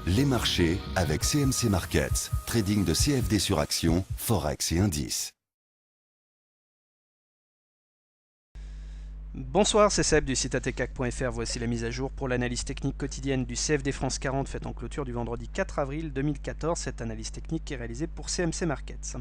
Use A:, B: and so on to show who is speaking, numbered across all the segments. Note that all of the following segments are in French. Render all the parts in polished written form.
A: Les marchés avec CMC Markets. Trading de CFD sur action, Forex et indices.
B: Bonsoir, c'est Seb du site atcac.fr. Voici la mise à jour pour l'analyse technique quotidienne du CFD France 40 faite en clôture du vendredi 4 avril 2014. Cette analyse technique est réalisée pour CMC Markets.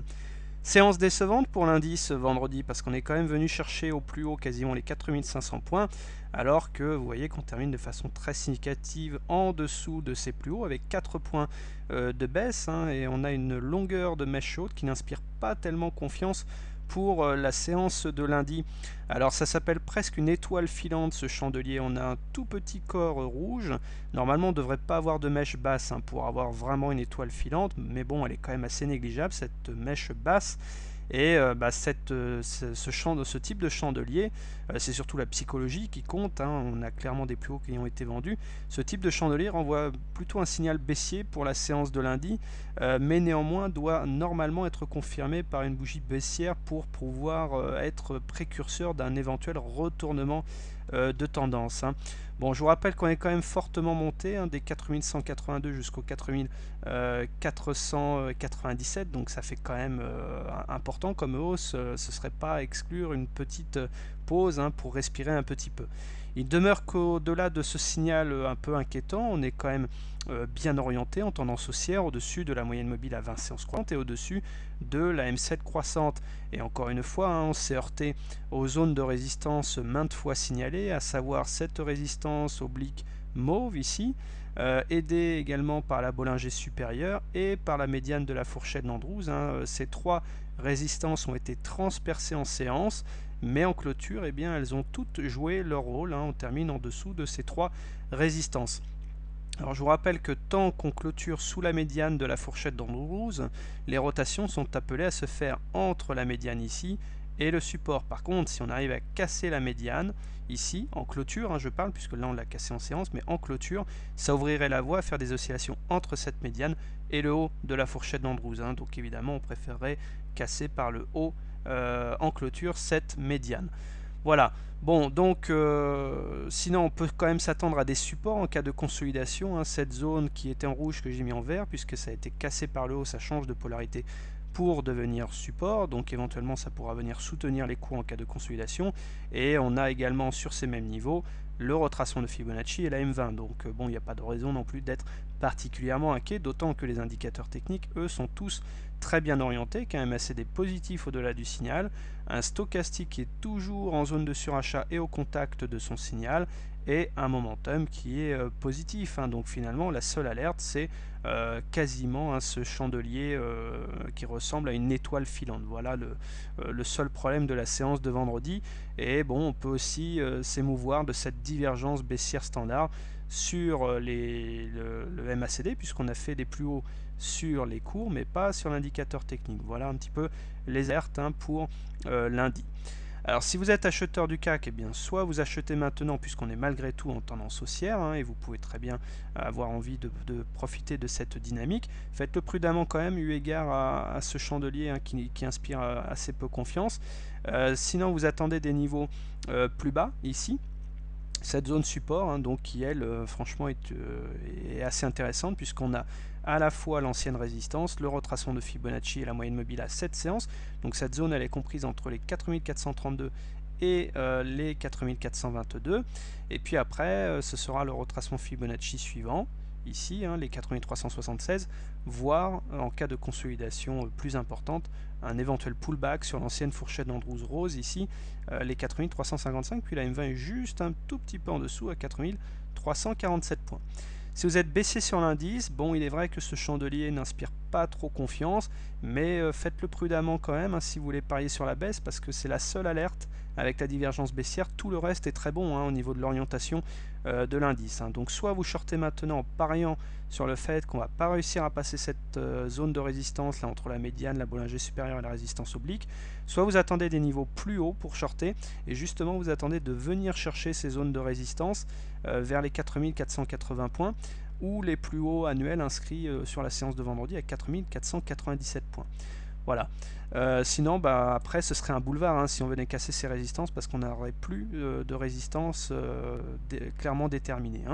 B: Séance décevante pour l'indice vendredi parce qu'on est quand même venu chercher au plus haut quasiment les 4500 points alors que vous voyez qu'on termine de façon très significative en dessous de ces plus hauts avec 4 points de baisse et on a une longueur de mèche haute qui n'inspire pas tellement confiance pour la séance de lundi. Alors ça s'appelle presque une étoile filante ce chandelier, on a un tout petit corps rouge, normalement on ne devrait pas avoir de mèche basse pour avoir vraiment une étoile filante, mais bon elle est quand même assez négligeable cette mèche basse. Et ce type de chandelier, c'est surtout la psychologie qui compte, on a clairement des plus hauts qui ont été vendus. Ce type de chandelier renvoie plutôt un signal baissier pour la séance de lundi, mais néanmoins doit normalement être confirmé par une bougie baissière pour pouvoir être précurseur d'un éventuel retournement de tendance. Bon, je vous rappelle qu'on est quand même fortement monté des 4182 jusqu'aux 4497, donc ça fait quand même important comme hausse. Ce ne serait pas à exclure une petite pause pour respirer un petit peu. Il demeure qu'au-delà de ce signal un peu inquiétant, on est quand même bien orienté en tendance haussière au-dessus de la moyenne mobile à 20 séances croissantes et au-dessus de la M7 croissante. Et encore une fois, on s'est heurté aux zones de résistance maintes fois signalées, à savoir cette résistance oblique mauve ici, aidée également par la Bollinger supérieure et par la médiane de la fourchette d'Andrews. Ces trois résistances ont été transpercées en séance, mais en clôture, elles ont toutes joué leur rôle. On termine en dessous de ces trois résistances. Alors je vous rappelle que tant qu'on clôture sous la médiane de la fourchette d'Andrews, les rotations sont appelées à se faire entre la médiane ici et le support. Par contre, si on arrive à casser la médiane, ici, en clôture, je parle, puisque là on l'a cassé en séance, mais en clôture, ça ouvrirait la voie à faire des oscillations entre cette médiane et le haut de la fourchette d'Andrews. Donc évidemment, on préférerait casser par le haut en clôture cette médiane. Voilà. Bon, donc sinon on peut quand même s'attendre à des supports en cas de consolidation. Cette zone qui était en rouge que j'ai mis en vert, puisque ça a été cassé par le haut, ça change de polarité pour devenir support, donc éventuellement ça pourra venir soutenir les cours en cas de consolidation. Et on a également sur ces mêmes niveaux le retracement de Fibonacci et la M20. Donc bon, il n'y a pas de raison non plus d'être particulièrement inquiet, d'autant que les indicateurs techniques, eux, sont tous très bien orientés, quand même assez des positifs au-delà du signal, un stochastique qui est toujours en zone de surachat et au contact de son signal, et un momentum qui est positif. Donc finalement, la seule alerte, c'est quasiment ce chandelier qui ressemble à une étoile filante. Voilà le seul problème de la séance de vendredi. Et bon, on peut aussi s'émouvoir de cette divergence baissière standard sur le MACD, puisqu'on a fait des plus hauts sur les cours, mais pas sur l'indicateur technique. Voilà un petit peu les alertes pour lundi. Alors si vous êtes acheteur du CAC, soit vous achetez maintenant puisqu'on est malgré tout en tendance haussière et vous pouvez très bien avoir envie de profiter de cette dynamique. Faites-le prudemment quand même eu égard à ce chandelier qui inspire assez peu confiance. Sinon vous attendez des niveaux plus bas ici. Cette zone support, donc qui elle, franchement, est assez intéressante puisqu'on a à la fois l'ancienne résistance, le retracement de Fibonacci et la moyenne mobile à 7 séances. Donc cette zone, elle est comprise entre les 4432 et les 4422. Et puis après, ce sera le retracement Fibonacci suivant, ici, les 4376, voire en cas de consolidation plus importante, un éventuel pullback sur l'ancienne fourchette d'Andrews Rose, ici, les 4355, puis la M20 est juste un tout petit peu en dessous à 4347 points. Si vous êtes baissé sur l'indice, bon, il est vrai que ce chandelier n'inspire pas trop confiance, mais faites-le prudemment quand même si vous voulez parier sur la baisse, parce que c'est la seule alerte avec la divergence baissière. Tout le reste est très bon au niveau de l'orientation de l'indice. Donc soit vous shortez maintenant en pariant sur le fait qu'on ne va pas réussir à passer cette zone de résistance là entre la médiane, la Bollinger supérieure et la résistance oblique, soit vous attendez des niveaux plus hauts pour shorter, et justement vous attendez de venir chercher ces zones de résistance vers les 4480 points, ou les plus hauts annuels inscrits sur la séance de vendredi à 4497 points. Voilà. Sinon, après, ce serait un boulevard si on venait casser ces résistances, parce qu'on n'aurait plus de résistance clairement déterminée.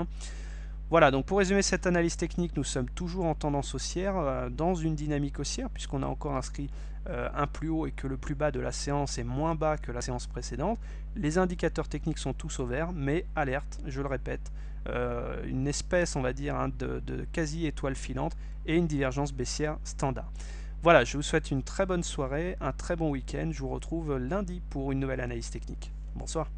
B: Voilà, donc pour résumer cette analyse technique, nous sommes toujours en tendance haussière, dans une dynamique haussière, puisqu'on a encore inscrit un plus haut et que le plus bas de la séance est moins bas que la séance précédente. Les indicateurs techniques sont tous au vert, mais alerte, je le répète, une espèce, on va dire, hein, de quasi-étoile filante et une divergence baissière standard. Voilà, je vous souhaite une très bonne soirée, un très bon week-end. Je vous retrouve lundi pour une nouvelle analyse technique. Bonsoir.